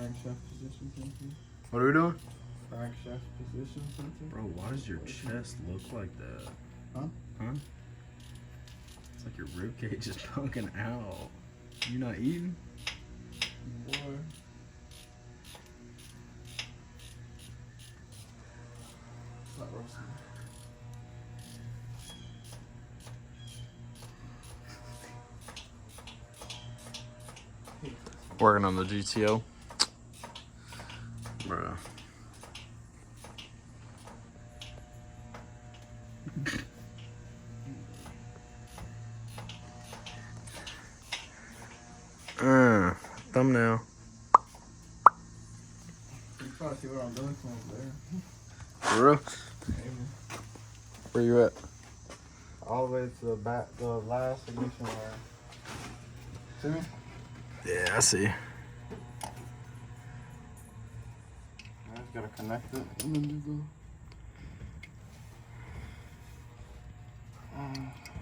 crankshaft position something. What are we doing? Crankshaft position something. Bro, why does your chest look like that? Huh? Huh? It's like your rib cage is poking out. You not eating? Boy. It's not roasting. Working on the GTO. Bro. Thumbnail. You can probably see what I'm doing from over there. For real? Maybe. Where you at? All the way to the back, the last ignition wire. See me? Yeah, I see. I just gotta connect it and then do the.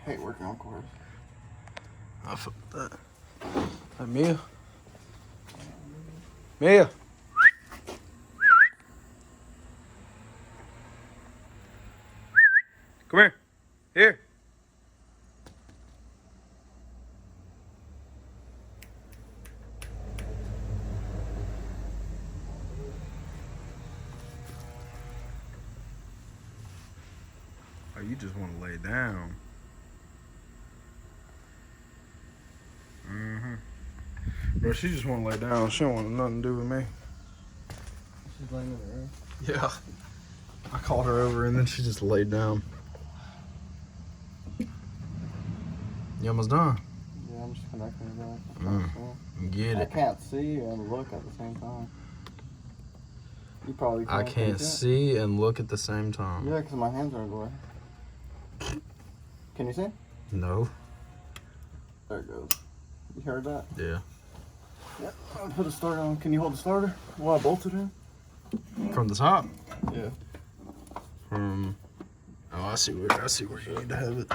Hate working on cores. I fuck that. Hey, Mia. Mia. Come here. Here. Oh, you just want to lay down. Bro, she just want to lay down. She don't want nothing to do with me. She's laying in the room. Yeah. I called her over and then she just laid down. You almost done? Yeah, I'm just connecting it back. Get I it. can't see and look at the same time. You probably can't. I can't see and look at the same time. Yeah, because my hands are in the way. Can you see? No. There it goes. You heard that? Yeah. Yep. I'll put a starter on. Can you hold the starter while I bolt it in? From the top? Yeah. Oh, I see where you need to have it.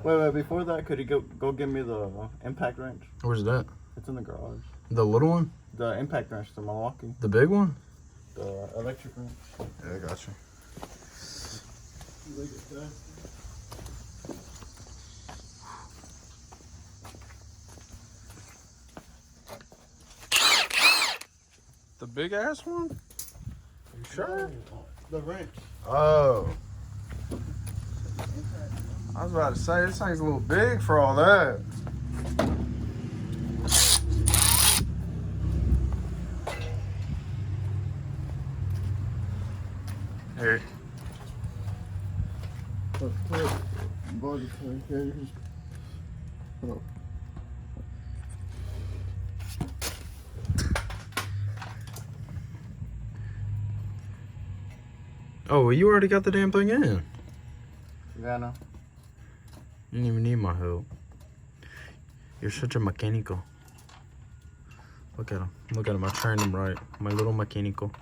Wait, before that, could you go give me the impact wrench? Where's that? It's in the garage. The little one? The impact wrench, the Milwaukee. The big one? The electric wrench. Yeah, I got you. The big ass one? Are you sure? The wrench. Oh. I was about to say, this thing's a little big for all that. Here. Body carriers. Oh. Oh, well, you already got the damn thing in. Yeah, I know. You didn't even need my help. You're such a mechanical. Look at him. Look at him. I trained him right. My little mechanical.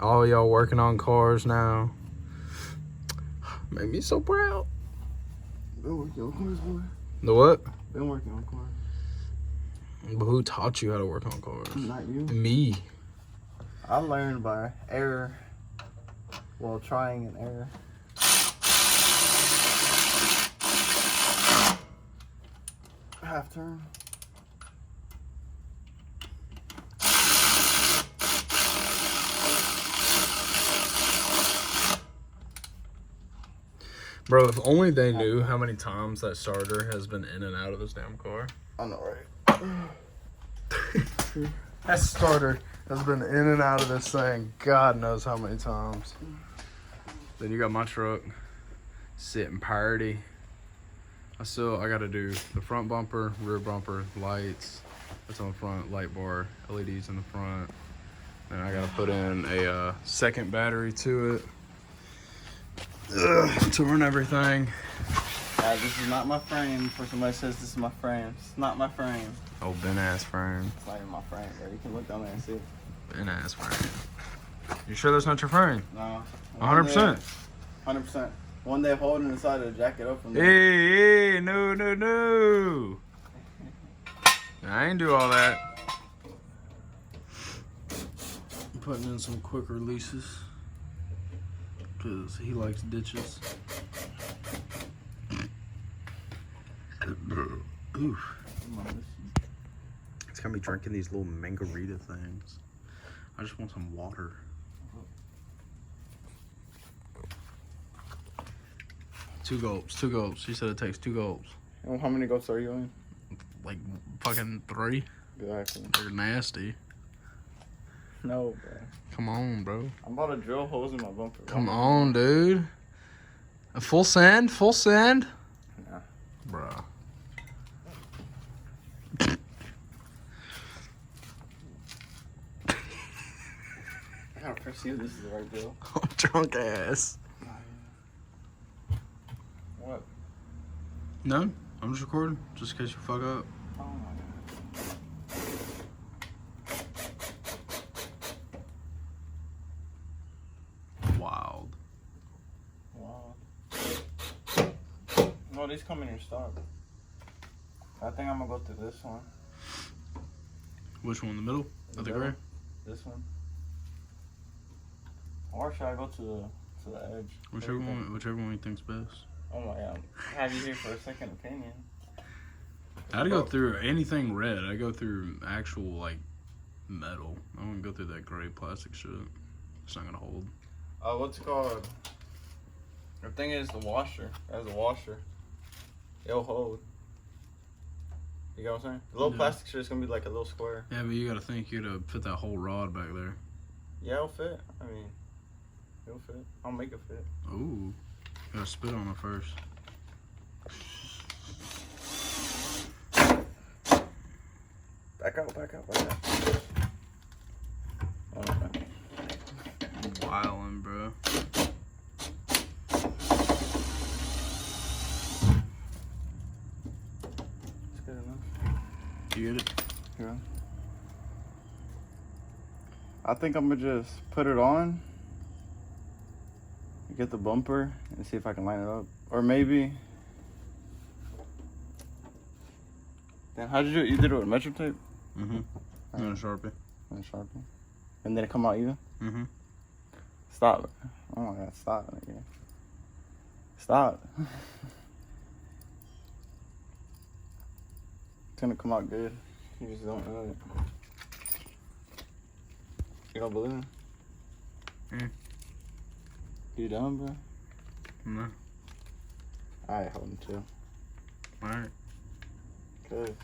All y'all working on cars now. Make me so proud. Been working on cars, boy. The what? Been working on cars. But who taught you how to work on cars? Not you. Me. I learned by error. Well, trying and error. Half turn. Bro, if only they knew how many times that starter has been in and out of this damn car. I know, right? That starter has been in and out of this thing God knows how many times. Then you got my truck sitting party. I gotta do the front bumper, rear bumper, lights. That's on the front, light bar, LEDs in the front. Then I gotta put in a second battery to it to run everything. This is not my frame. Before somebody says this is my frame, it's not my frame. Oh, Ben ass frame. It's not even my frame, bro. You can look down there and see it. Ben ass frame. You sure that's not your frame? No. 100%. 100%. One they holding inside the jacket up from there. Hey, no. I ain't do all that. I'm putting in some quick releases because he likes ditches. Oof. It's got me drinking these little margarita things. I just want some water. Two gulps. She said it takes 2 gulps. And how many gulps are you in? Like fucking 3. Exactly. They're nasty. No, bro. Come on, bro. I'm about to drill holes in my bumper. Come on, dude. A full send? Nah. Bruh. I gotta perceive this is the right drill. Drunk ass. What? No, I'm just recording, just in case you fuck up. Oh my god. Wild. Wow. No, these come in your stock. I think I'm gonna go through this one. Which one, the middle? Of the gray? This one. Or should I go to the edge? Whichever one you think's best. Oh my god. I have you here for a second opinion. I'd go through anything red. I go through actual, like, metal. I wouldn't go through that gray plastic shit. It's not gonna hold. What's it called? The thing is the washer. As a washer. It'll hold. You get what I'm saying? The little plastic shit is gonna be like a little square. Yeah, but you gotta think you gotta fit that whole rod back there. Yeah, it'll fit. I mean, it'll fit. I'll make it fit. Ooh. Gotta spit on it first. Back out. Oh, okay. Wildin', bro. It's good enough. You get it? Yeah. I think I'm gonna just put it on, get the bumper, and see if I can line it up. Or maybe. Then how'd you do it? You did it with metro tape? Mm-hmm. And a Sharpie. And a Sharpie. And then it come out even? Mm-hmm. Stop. Oh my god, stop. Okay. Stop. It's gonna come out good. You just don't know it. You don't believe me? You done, bro? No. Alright, hold him too. Alright. Good.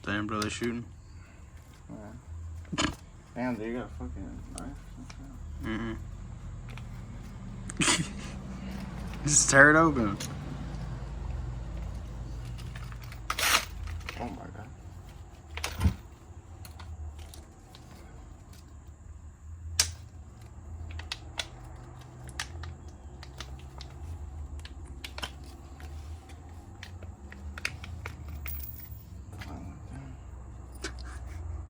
Damn, bro, they shooting? Alright. Damn, dude, you got a fucking knife? Just tear it open.